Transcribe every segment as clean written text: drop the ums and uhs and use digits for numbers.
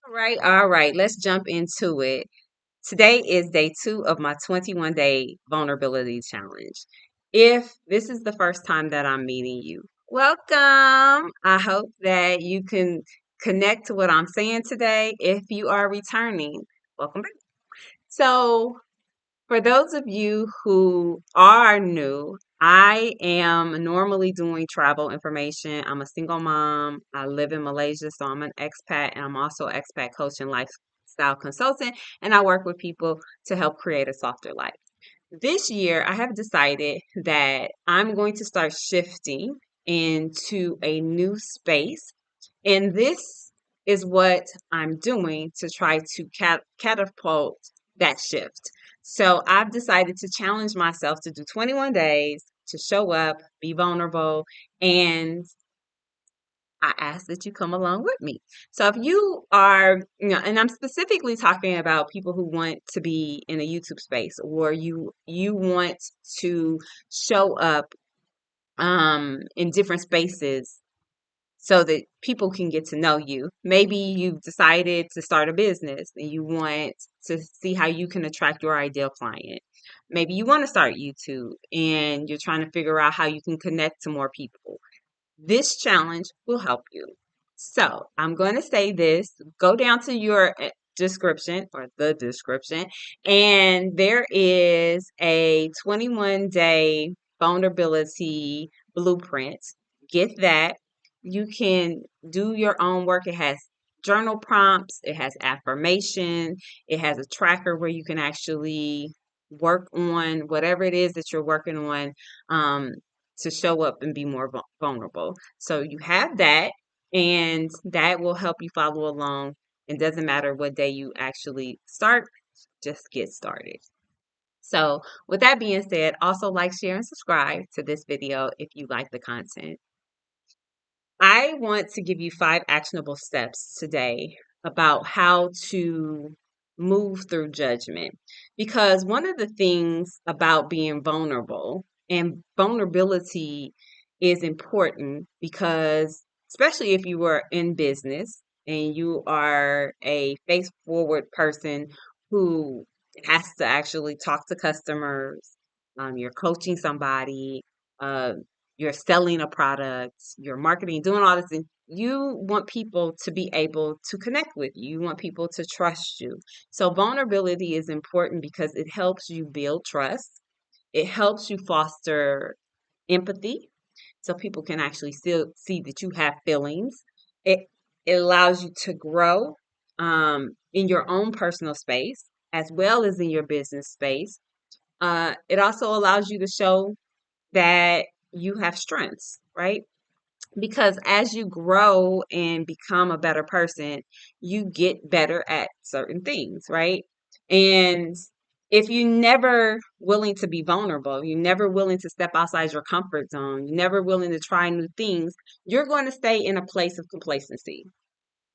All right, let's jump into it. Today is day 2 of my 21-day vulnerability challenge. If this is the first time that I'm meeting you, welcome. I hope that you can connect to what I'm saying today. If you are returning, welcome back. So, for those of you who are new, I am normally doing travel information. I'm a single mom. I live in Malaysia, so I'm an expat, and I'm also an expat coach and lifestyle consultant, and I work with people to help create a softer life. This year, I have decided that I'm going to start shifting into a new space, and this is what I'm doing to try to catapult that shift. So I've decided to challenge myself to do 21 days to show up, be vulnerable, and I ask that you come along with me. So if you are, and I'm specifically talking about people who want to be in a YouTube space, or you want to show up in different spaces so that people can get to know you. Maybe you've decided to start a business and you want to see how you can attract your ideal client. Maybe you want to start YouTube and you're trying to figure out how you can connect to more people. This challenge will help you. So I'm going to say this, go down to your description or the description, and there is a 21-day vulnerability blueprint. Get that. You can do your own work. It has journal prompts, it has affirmation, it has a tracker where you can actually work on whatever it is that you're working on. To show up and be more vulnerable. So you have that, and that will help you follow along. It doesn't matter what day you actually start, just get started. So with that being said, also like, share, and subscribe to this video if you like the content. I want to give you 5 actionable steps today about how to move through judgment. Because one of the things about being vulnerable, and vulnerability is important because, especially if you are in business and you are a face forward person who has to actually talk to customers, you're coaching somebody, uh, you're selling a product, you're marketing, doing all this, and you want people to be able to connect with you. You want people to trust you. So vulnerability is important because it helps you build trust. It helps you foster empathy so people can actually still see that you have feelings. It it allows you to grow in your own personal space as well as in your business space. It also allows you to show that you have strengths, right? Because as you grow and become a better person, you get better at certain things, right? And if you're never willing to be vulnerable, you're never willing to step outside your comfort zone, you're never willing to try new things, you're going to stay in a place of complacency.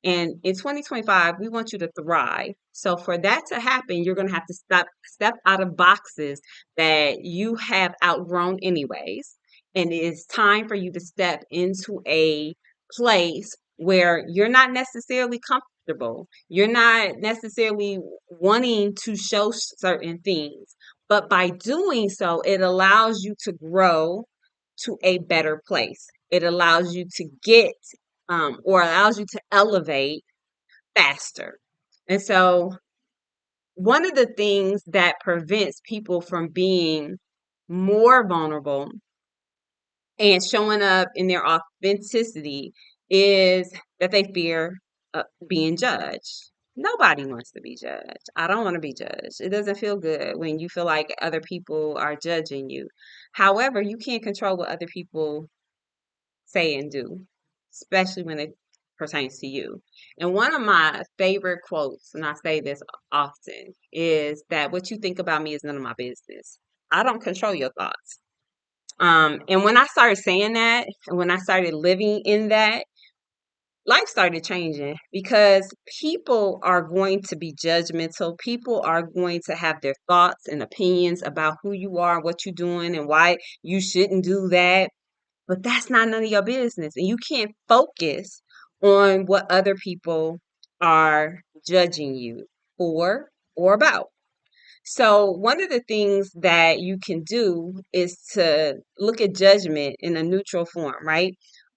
And in 2025, we want you to thrive. So for that to happen, you're going to have to step out of boxes that you have outgrown anyways. And it is time for you to step into a place where you're not necessarily comfortable. You're not necessarily wanting to show certain things. But by doing so, it allows you to grow to a better place. It allows you to get or allows you to elevate faster. And so, one of the things that prevents people from being more vulnerable and showing up in their authenticity is that they fear being judged. Nobody wants to be judged. I don't want to be judged. It doesn't feel good when you feel like other people are judging you. However, you can't control what other people say and do, especially when it pertains to you. And one of my favorite quotes, and I say this often, is that what you think about me is none of my business. I don't control your thoughts. And when I started saying that, and when I started living in that, life started changing because people are going to be judgmental. People are going to have their thoughts and opinions about who you are, what you're doing, and why you shouldn't do that. But that's not none of your business. And you can't focus on what other people are judging you for or about. So, one of the things that you can do is to look at judgment in a neutral form, right?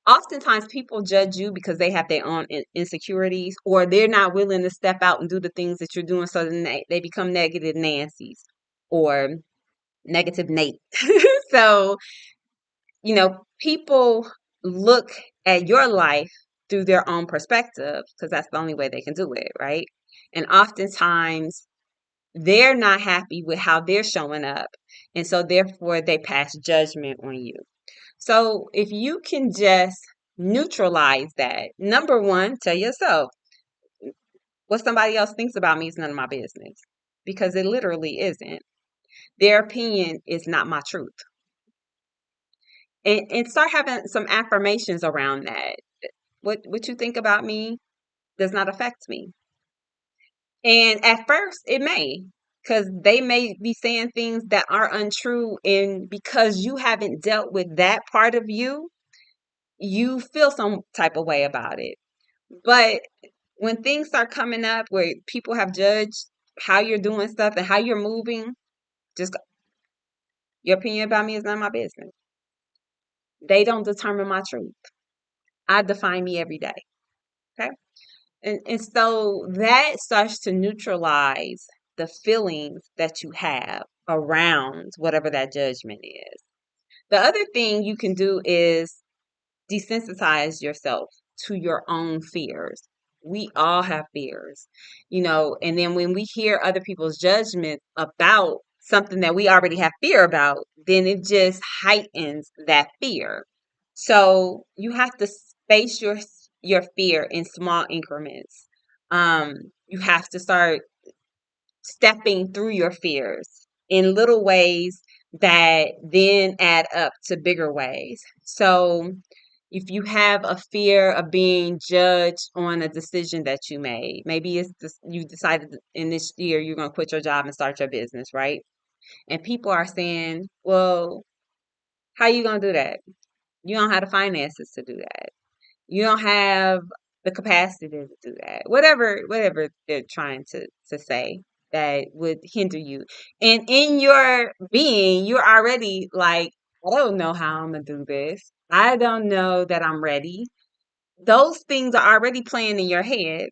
Oftentimes, people judge you because they have their own insecurities, or they're not willing to step out and do the things that you're doing, so then they become negative Nancy's or negative Nate. So, people look at your life through their own perspective because that's the only way they can do it, right? And oftentimes, they're not happy with how they're showing up. And so therefore they pass judgment on you. So if you can just neutralize that, number one, tell yourself what somebody else thinks about me is none of my business. Because it literally isn't. Their opinion is not my truth. And start having some affirmations around that. What you think about me does not affect me. And at first, it may, because they may be saying things that are untrue. And because you haven't dealt with that part of you, you feel some type of way about it. But when things start coming up where people have judged how you're doing stuff and how you're moving, just your opinion about me is none of my business. They don't determine my truth. I define me every day. Okay. And so that starts to neutralize the feelings that you have around whatever that judgment is. The other thing you can do is desensitize yourself to your own fears. We all have fears, and then when we hear other people's judgment about something that we already have fear about, then it just heightens that fear. So you have to space your fear in small increments. You have to start stepping through your fears in little ways that then add up to bigger ways. So if you have a fear of being judged on a decision that you made, maybe it's this, you decided in this year you're going to quit your job and start your business, right? And people are saying, well, how you going to do that? You don't have the finances to do that. You don't have the capacity to do that. Whatever they're trying to say that would hinder you. And in your being, you're already like, I don't know how I'm gonna do this. I don't know that I'm ready. Those things are already playing in your head.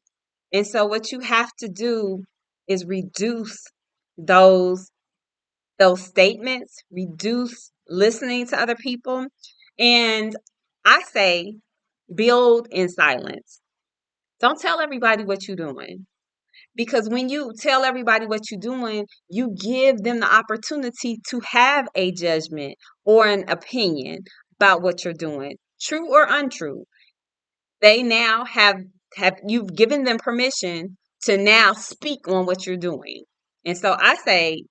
And so what you have to do is reduce those those statements, reduce listening to other people. And I say build in silence. Don't tell everybody what you're doing. Because when you tell everybody what you're doing, you give them the opportunity to have a judgment or an opinion about what you're doing, true or untrue. They now have you've given them permission to now speak on what you're doing. And so I say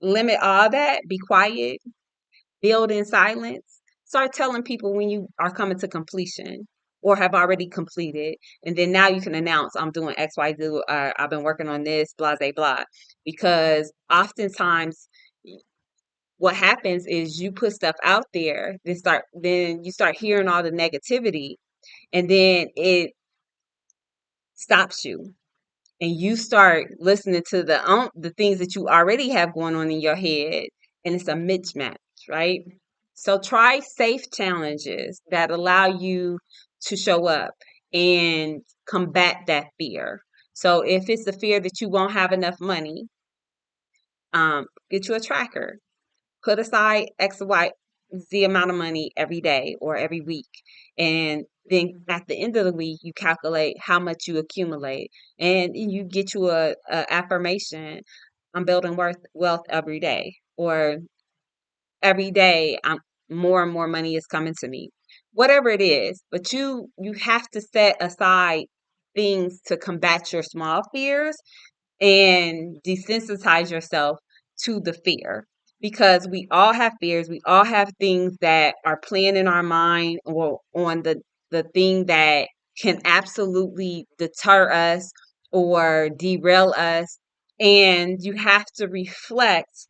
limit all that, be quiet, build in silence. Start telling people when you are coming to completion or have already completed. And then now you can announce, I'm doing X, Y, Z. I've been working on this, blah, blah, blah. Because oftentimes what happens is you put stuff out there, then you start hearing all the negativity, and then it stops you. And you start listening to the things that you already have going on in your head, and it's a mismatch, right? So try safe challenges that allow you to show up and combat that fear. So if it's the fear that you won't have enough money, get you a tracker. Put aside X, Y, Z amount of money every day or every week. And then at the end of the week, you calculate how much you accumulate. And you get you a affirmation. I'm building wealth every day. Or every day I'm more and more money is coming to me. Whatever it is, but you have to set aside things to combat your small fears and desensitize yourself to the fear, because we all have fears. We all have things that are playing in our mind or on the thing that can absolutely deter us or derail us. And you have to reflect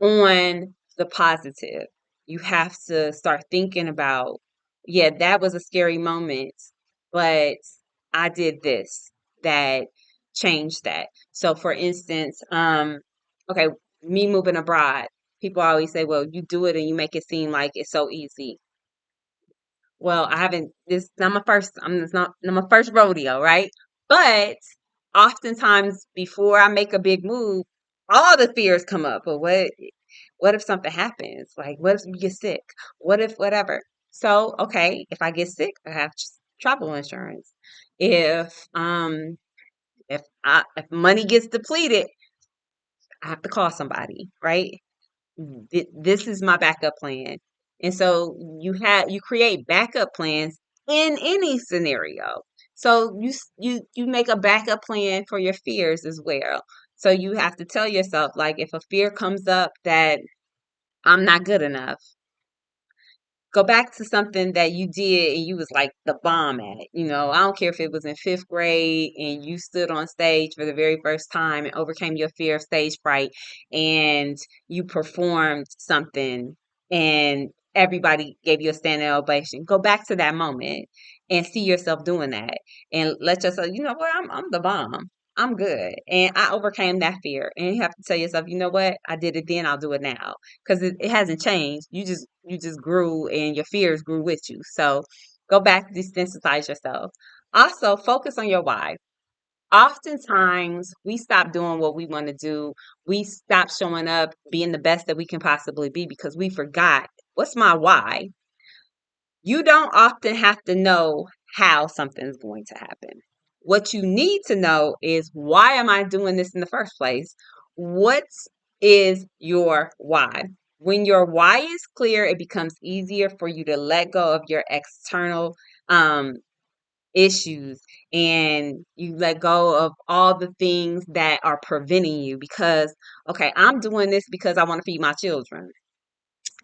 on the positive. You have to start thinking about, yeah, that was a scary moment, but I did this that changed that. So for instance, okay, me moving abroad, people always say, well, you do it and you make it seem like it's so easy. Well, I haven't, this not my first, it's not my first rodeo, right? But oftentimes before I make a big move, all the fears come up. But what if something happens? Like, what if you get sick? What if whatever? So, okay, if I get sick, I have travel insurance. If if money gets depleted, I have to call somebody, right? This is my backup plan. And so you create backup plans in any scenario. So you make a backup plan for your fears as well. So you have to tell yourself, like, if a fear comes up that I'm not good enough, go back to something that you did and you was like the bomb at. I don't care if it was in fifth grade and you stood on stage for the very first time and overcame your fear of stage fright and you performed something and everybody gave you a standing ovation. Go back to that moment and see yourself doing that and let yourself, you know what, I'm the bomb. I'm good. And I overcame that fear. And you have to tell yourself, you know what? I did it then, I'll do it now. Because it hasn't changed. You just grew and your fears grew with you. So go back, desensitize yourself. Also, focus on your why. Oftentimes we stop doing what we want to do. We stop showing up, being the best that we can possibly be because we forgot, what's my why? You don't often have to know how something's going to happen. What you need to know is, why am I doing this in the first place? What is your why? When your why is clear, it becomes easier for you to let go of your external um, issues, and you let go of all the things that are preventing you because, okay, I'm doing this because I want to feed my children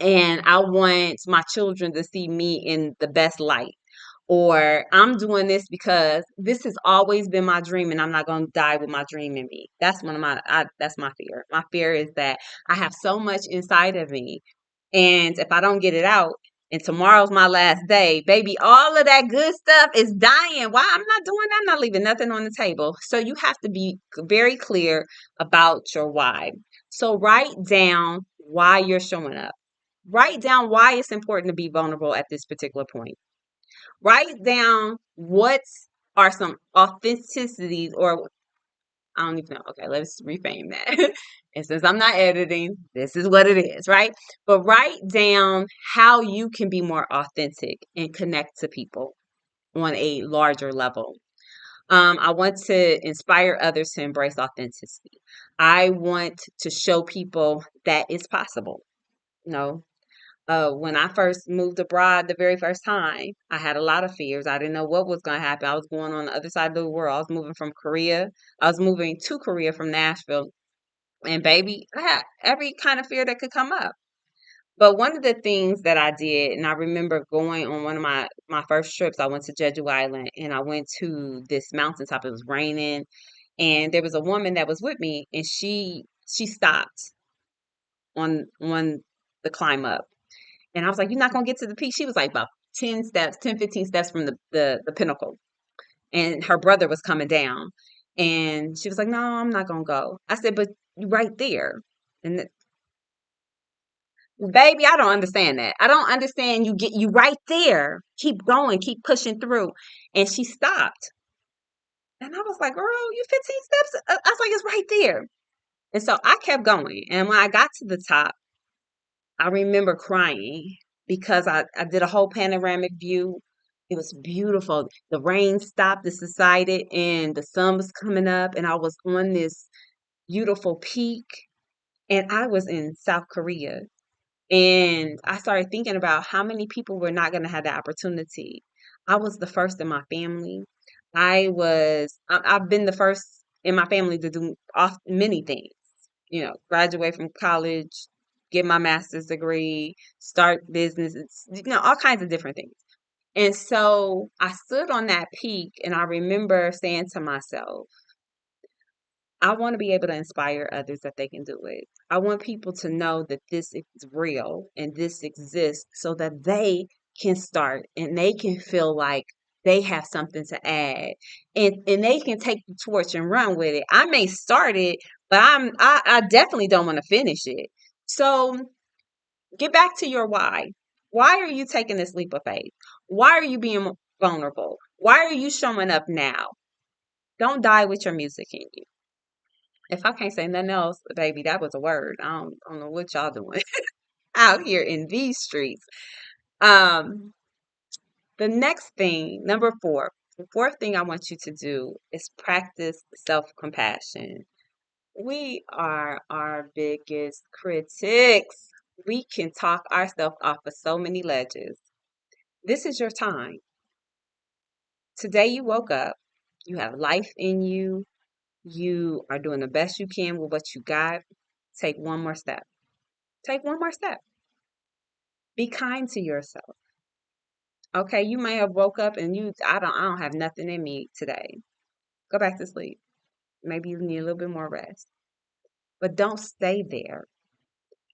and I want my children to see me in the best light. Or I'm doing this because this has always been my dream and I'm not going to die with my dream in me. That's that's my fear. My fear is that I have so much inside of me. And if I don't get it out and tomorrow's my last day, baby, all of that good stuff is dying. Why? I'm not doing that. I'm not leaving nothing on the table. So you have to be very clear about your why. So write down why you're showing up. Write down why it's important to be vulnerable at this particular point. Write down what are some authenticities, or I don't even know. Okay, let's reframe that. And since I'm not editing, this is what it is, right? But write down how you can be more authentic and connect to people on a larger level. I want to inspire others to embrace authenticity. I want to show people that it's possible. You know, when I first moved abroad the very first time, I had a lot of fears. I didn't know what was going to happen. I was going on the other side of the world. I was moving from Korea. I was moving to Korea from Nashville. And baby, I had every kind of fear that could come up. But one of the things that I did, and I remember going on one of my first trips, I went to Jeju Island and I went to this mountaintop. It was raining, and there was a woman that was with me, and she stopped on the climb up. And I was like, "You're not gonna get to the peak." She was like about 10 steps, 10, 15 steps from the pinnacle. And her brother was coming down. And she was like, "No, I'm not gonna go." I said, "But you right there." And baby, I don't understand that. I don't understand, you right there. Keep going, keep pushing through. And she stopped. And I was like, "Girl, you 15 steps." I was like, "It's right there." And so I kept going. And when I got to the top, I remember crying because I did a whole panoramic view. It was beautiful. The rain stopped, it subsided, and the sun was coming up, and I was on this beautiful peak, and I was in South Korea. And I started thinking about how many people were not going to have that opportunity. I was the first in my family. I've been the first in my family to do many things, graduate from college, get my master's degree, start businesses, all kinds of different things. And so I stood on that peak and I remember saying to myself, I want to be able to inspire others that they can do it. I want people to know that this is real and this exists so that they can start and they can feel like they have something to add, and they can take the torch and run with it. I may start it, but I definitely don't want to finish it. So get back to your why. Why are you taking this leap of faith? Why are you being vulnerable? Why are you showing up now? Don't die with your music in you. If I can't say nothing else, baby, that was a word. I don't know what y'all doing out here in these streets. Um, the next thing, number 4, the fourth thing I want you to do is practice self-compassion. We are our biggest critics. We can talk ourselves off of so many ledges. This is your time. Today you woke up. You have life in you. You are doing the best you can with what you got. Take one more step. Take one more step. Be kind to yourself. Okay, you may have woke up and I don't have nothing in me today. Go back to sleep. Maybe you need a little bit more rest. But don't stay there.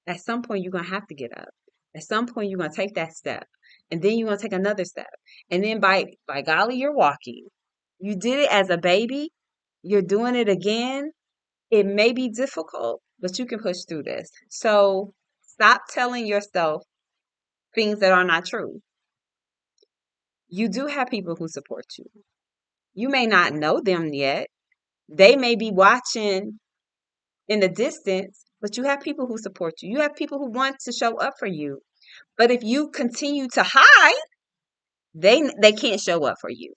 At some point you're gonna have to get up. At some point you're gonna take that step. And then you're gonna take another step. And then by golly, you're walking. You did it as a baby. You're doing it again. It may be difficult, but you can push through this. So stop telling yourself things that are not true. You do have people who support you. You may not know them yet. They may be watching in the distance, but you have people who support you. You have people who want to show up for you. But if you continue to hide, they can't show up for you.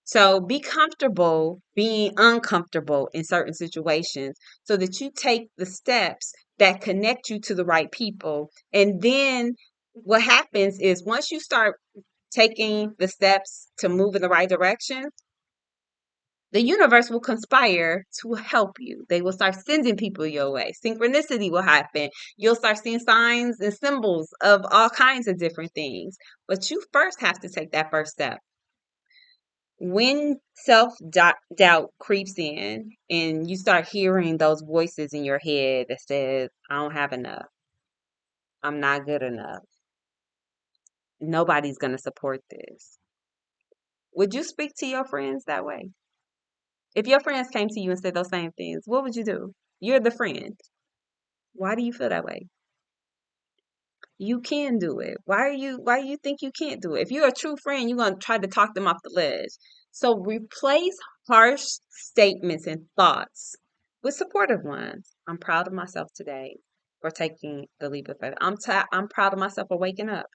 So be comfortable being uncomfortable in certain situations so that you take the steps that connect you to the right people. And then what happens is once you start taking the steps to move in the right direction, the universe will conspire to help you. They will start sending people your way. Synchronicity will happen. You'll start seeing signs and symbols of all kinds of different things. But you first have to take that first step. When self-doubt creeps in and you start hearing those voices in your head that says, I don't have enough, I'm not good enough, nobody's going to support this. Would you speak to your friends that way? If your friends came to you and said those same things, what would you do? You're the friend. Why do you feel that way? You can do it. Why do you think you can't do it? If you're a true friend, you're gonna try to talk them off the ledge. So replace harsh statements and thoughts with supportive ones. I'm proud of myself today for taking the leap of faith. I'm proud of myself for waking up.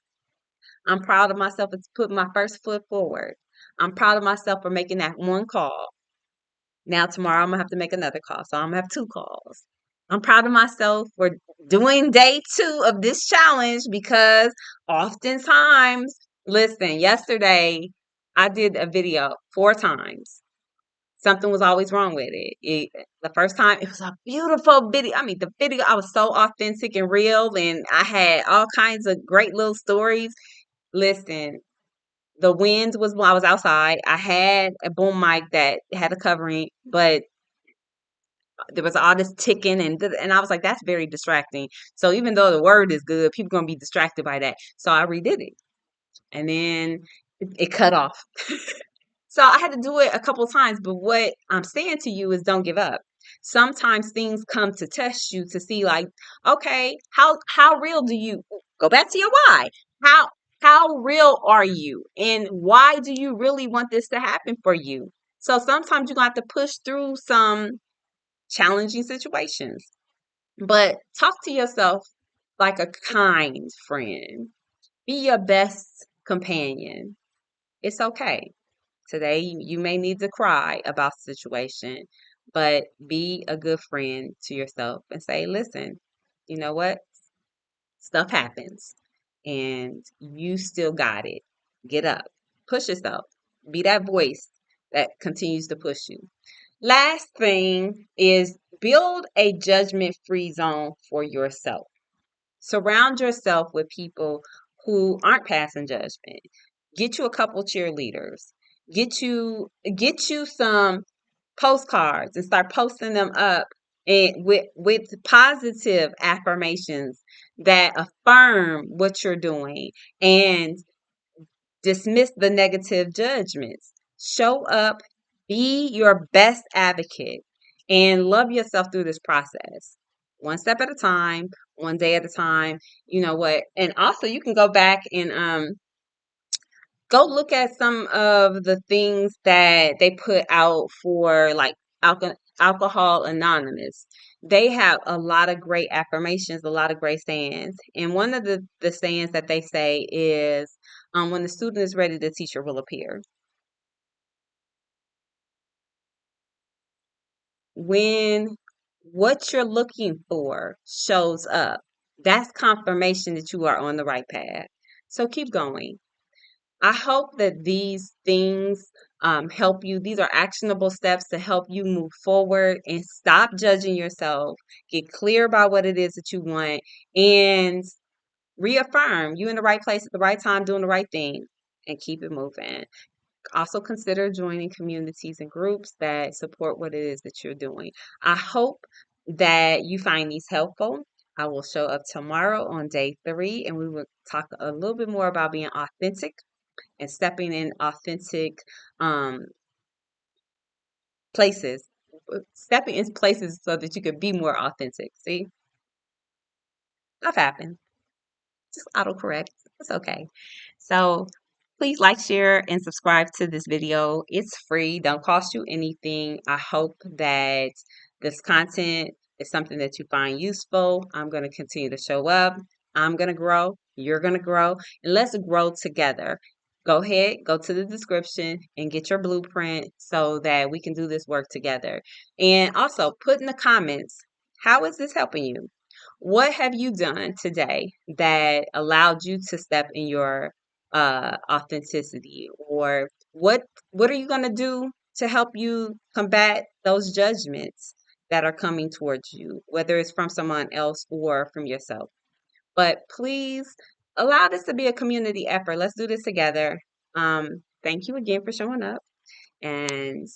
I'm proud of myself for putting my first foot forward. I'm proud of myself for making that one call. Now tomorrow I'm gonna have to make another call, so I'm gonna have 2 calls. I'm proud of myself for doing day 2 of this challenge because oftentimes, listen, yesterday I did a video 4 times. Something was always wrong with it. The first time it was a beautiful video. I mean, the video I was so authentic and real, and I had all kinds of great little stories. Listen, the wind was when I was outside. I had a boom mic that had a covering, but there was all this ticking and I was like, that's very distracting. So even though the word is good, people gonna be distracted by that. So I redid it, and then it cut off. So I had to do it a couple times. But what I'm saying to you is, don't give up. Sometimes things come to test you to see, like, okay, how real do you go back to your why? How how real are you, and why do you really want this to happen for you? So sometimes you're gonna have to push through some challenging situations. But talk to yourself like a kind friend. Be your best companion. It's okay. Today, you may need to cry about the situation, but be a good friend to yourself and say, listen, you know what? Stuff happens and you still got it. Get up, push yourself, be that voice that continues to push you. Last thing is build a judgment-free zone for yourself. Surround yourself with people who aren't passing judgment. Get you a couple cheerleaders. Get you some postcards and start posting them up and with positive affirmations that affirm what you're doing and Dismiss the negative judgments. Show up, be your best advocate, and love yourself through this process. One step at a time, one day at a time. You know what? And also you can go back and go look at some of the things that they put out for like Alcohol Anonymous. They have a lot of great affirmations, a lot of great sayings. And one of the sayings that they say is, when the student is ready, the teacher will appear. When what you're looking for shows up, that's confirmation that you are on the right path. So keep going. I hope that these things help you. These are actionable steps to help you move forward and stop judging yourself. Get clear about what it is that you want and reaffirm you in the right place at the right time, doing the right thing, and keep it moving. Also consider joining communities and groups that support what it is that you're doing. I hope that you find these helpful. I will show up tomorrow on day 3, and we will talk a little bit more about being authentic and stepping in authentic um, places, stepping in places so that you could be more authentic. See, stuff happens. Just autocorrect. It's okay. So please like, share, and subscribe to this video. It's free, don't cost you anything. I hope that this content is something that you find useful. I'm going to continue to show up. I'm going to grow. You're going to grow. And let's grow together. Go ahead, go to the description and get your blueprint so that we can do this work together. And also put in the comments, how is this helping you? What have you done today that allowed you to step in your authenticity? Or what are you going to do to help you combat those judgments that are coming towards you, whether it's from someone else or from yourself? But please allow this to be a community effort. Let's do this together. Thank you again for showing up. And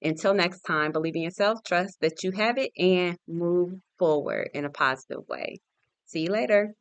until next time, believe in yourself, trust that you have it, and move forward in a positive way. See you later.